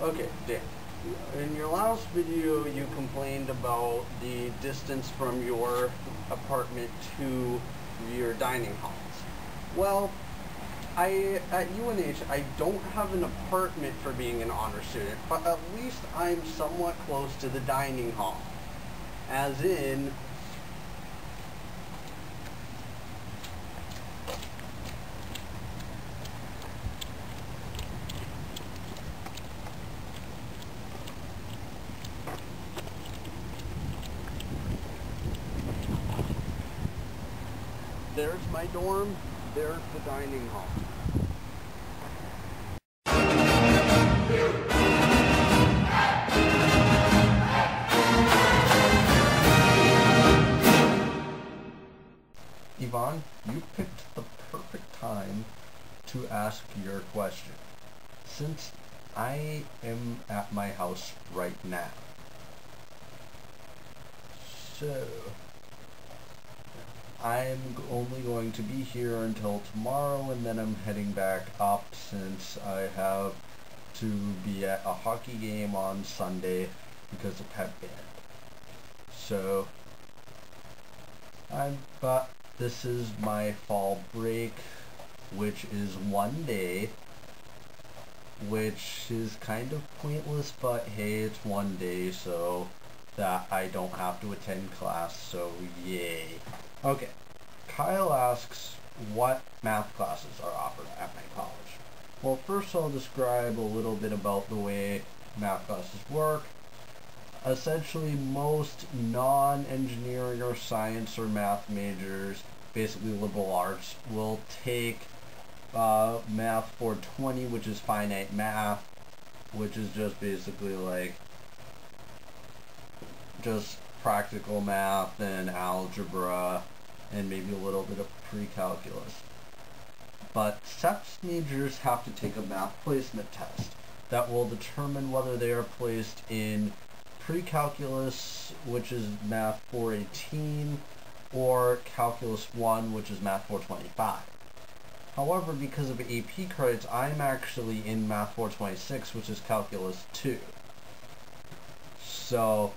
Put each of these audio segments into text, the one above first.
Okay, Dan. In your last video, you complained about the distance from your apartment to your dining halls. Well, at UNH, I don't have an apartment for being an honor student, but at least I'm somewhat close to the dining hall. As in, there's my dorm, there's the dining hall. Yvonne, you picked the perfect time to ask your question, since I am at my house right now. So, I'm only going to be here until tomorrow, and then I'm heading back up since I have to be at a hockey game on Sunday because of pep band. So, but this is my fall break, which is 1 day, which is kind of pointless, but hey, it's 1 day, so that I don't have to attend class, so yay. Okay, Kyle asks what math classes are offered at my college. Well, first I'll describe a little bit about the way math classes work. Essentially, most non-engineering or science or math majors, basically liberal arts, will take math 420, which is finite math, which is just basically like just practical math and algebra and maybe a little bit of pre-calculus. But SEPS majors have to take a math placement test that will determine whether they are placed in pre-calculus, which is math 418, or calculus 1, which is math 425. However, because of AP credits, I'm actually in math 426, which is calculus 2. So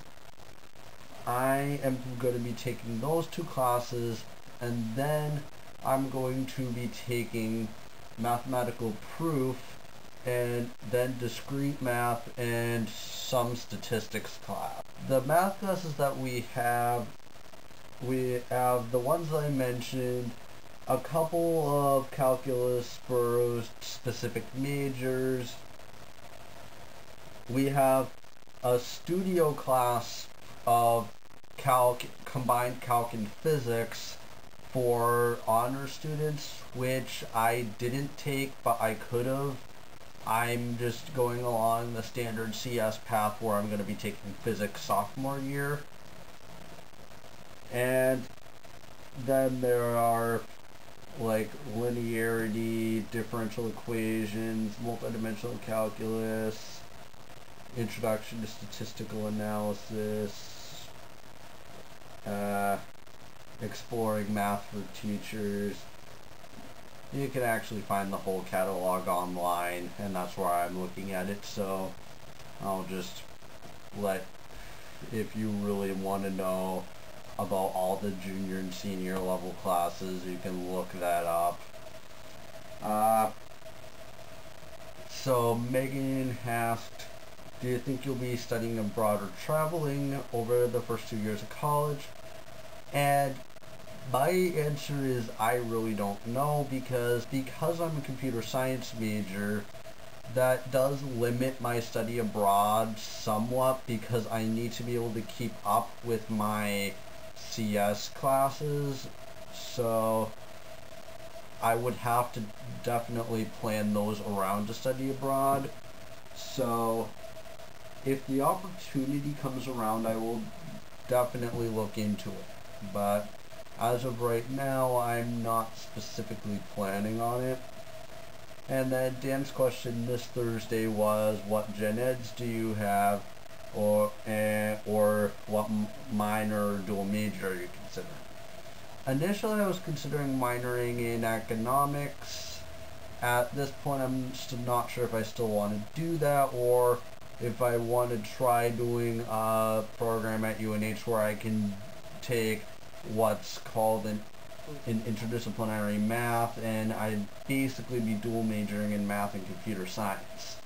I am going to be taking those two classes, and then I'm going to be taking mathematical proof, and then discrete math and some statistics class. The math classes that we have the ones that I mentioned, a couple of calculus for specific majors. We have a studio class of combined calc and physics for honor students, which I didn't take, but I could have. I'm just going along the standard CS path where I'm going to be taking physics sophomore year. And then there are like linearity, differential equations, multidimensional calculus, introduction to statistical analysis, exploring math for teachers. You can actually find the whole catalog online, and that's where I'm looking at it, so I'll just if you really want to know about all the junior and senior level classes, you can look that up. So Megan asked, do you think you'll be studying abroad or traveling over the first 2 years of college? And my answer is I really don't know, because I'm a computer science major, that does limit my study abroad somewhat, because I need to be able to keep up with my CS classes, so I would have to definitely plan those around to study abroad. So if the opportunity comes around, I will definitely look into it, but as of right now, I'm not specifically planning on it. And then Dan's question this Thursday was, what gen eds do you have, or what minor or dual major are you considering? Initially, I was considering minoring in economics, at this point, I'm still not sure if I still want to do that, or if I want to try doing a program at UNH where I can take what's called an interdisciplinary math, and I'd basically be dual majoring in math and computer science.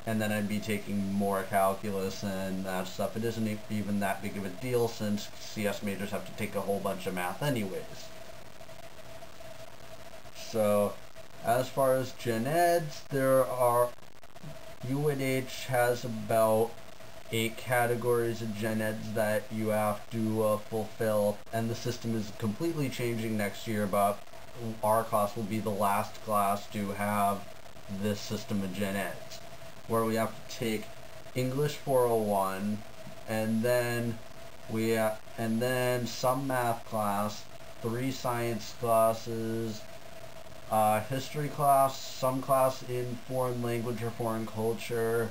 And then I'd be taking more calculus and that stuff. It isn't even that big of a deal since CS majors have to take a whole bunch of math anyways. So, as far as gen eds, UNH has about 8 categories of gen eds that you have to fulfill, and the system is completely changing next year, but our class will be the last class to have this system of gen eds, where we have to take English 401, and then some math class, 3 science classes, history class, some class in foreign language or foreign culture,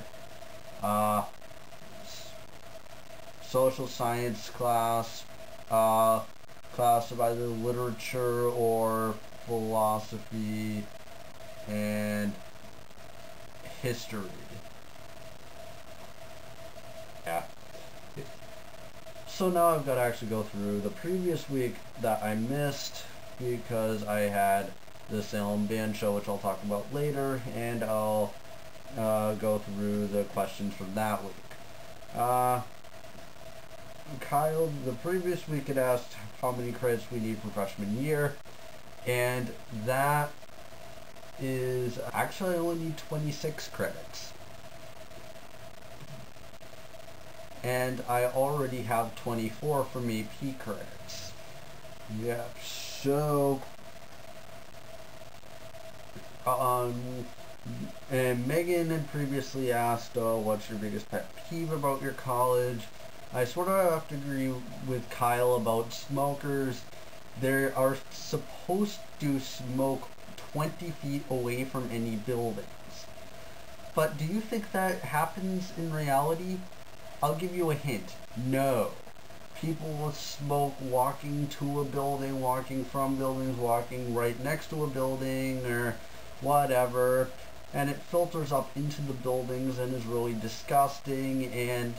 social science class, class of either literature or philosophy, and history. Yeah. So now I've got to actually go through the previous week that I missed because I had the Salem Band Show, which I'll talk about later, and I'll go through the questions from that week. Kyle, the previous week had asked how many credits we need for freshman year, and that is actually I only need 26 credits. And I already have 24 from AP credits. Yeah, so and Megan had previously asked, what's your biggest pet peeve about your college? I sort of have to agree with Kyle about smokers. They are supposed to smoke 20 feet away from any buildings. But do you think that happens in reality? I'll give you a hint. No. People will smoke walking to a building, walking from buildings, walking right next to a building, or whatever. And it filters up into the buildings and is really disgusting, and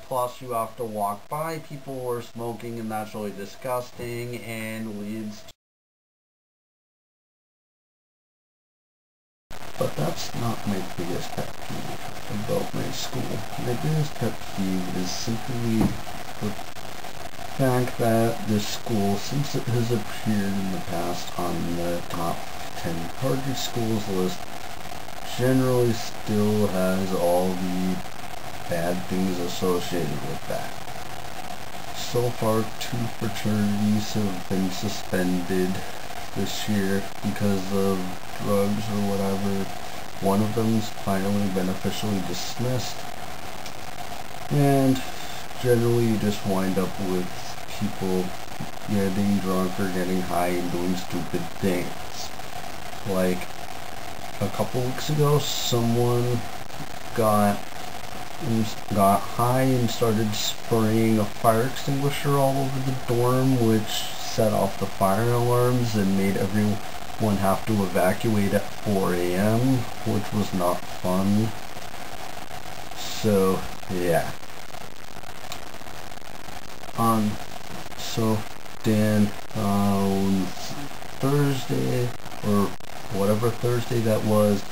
plus you have to walk by people who are smoking, and that's really disgusting and leads to... But that's not my biggest pet peeve about my school. My biggest pet peeve is simply the fact that this school, since it has appeared in the past on the top 10 target schools list, generally still has all the bad things associated with that. So far, 2 fraternities have been suspended this year because of drugs or whatever. One of them's finally been officially dismissed, and generally you just wind up with people getting drunk or getting high and doing stupid things. Like a couple weeks ago, someone got high and started spraying a fire extinguisher all over the dorm, which set off the fire alarms and made everyone have to evacuate at 4 a.m., which was not fun. So, yeah. So Dan, on Thursday, or whatever Thursday that was,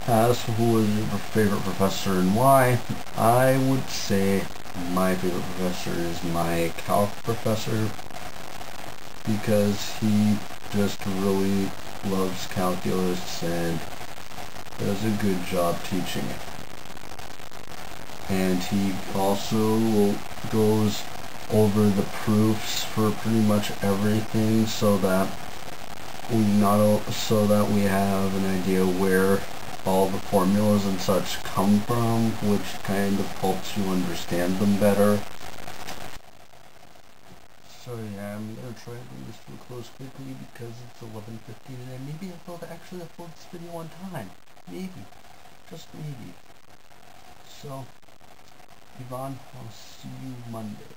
asked who was your favorite professor and why. I would say my favorite professor is my calc professor, because he just really loves calculus and does a good job teaching it. And he also goes over the proofs for pretty much everything, so that we have an idea where all the formulas and such come from, which kind of helps you understand them better. So yeah, I'm gonna try to bring this to a close quickly because it's 11:15 and maybe I'll be able to actually upload this video on time. Maybe. Just maybe. So, Yvonne, I'll see you Monday.